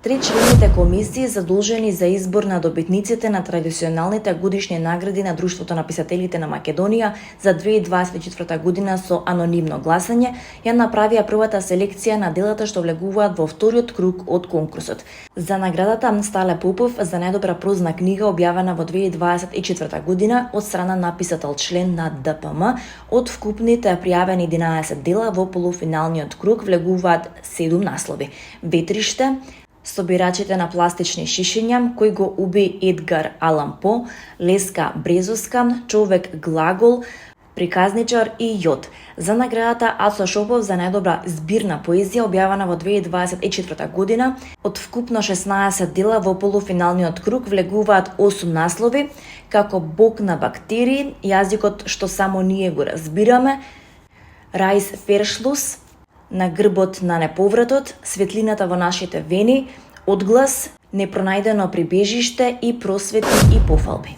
Тричлените комисии задолжени за избор на добитниците на традиционалните годишни награди на Друштвото на писателите на Македонија за 2024 година со анонимно гласање ја направија првата селекција на делата што влегуваат во вториот круг од конкурсот. За наградата Стале Попов за најдобра прозна книга објавена во 2024 година од страна на писател член на ДПМ, од вкупните пријавени 11 дела во полуфиналниот круг влегуваат 7 наслови: Ветриште, Собирачите на пластични шишиња, Кој го уби Едгар Алан По, Леска Брезовска, Човек глагол, Приказничар и Јод. За наградата Ацо Шопов за најдобра збирна поезија објавена во 2024 година, од вкупно 16 дела во полуфиналниот круг влегуваат 8 наслови, како Бог на бактерии, Јазикот што само ние го разбираме, Рајс Фершлус, На грбот на неповратот, Светлината во нашите вени, Одглас, Непронајдено прибежиште и Просвети и пофалби.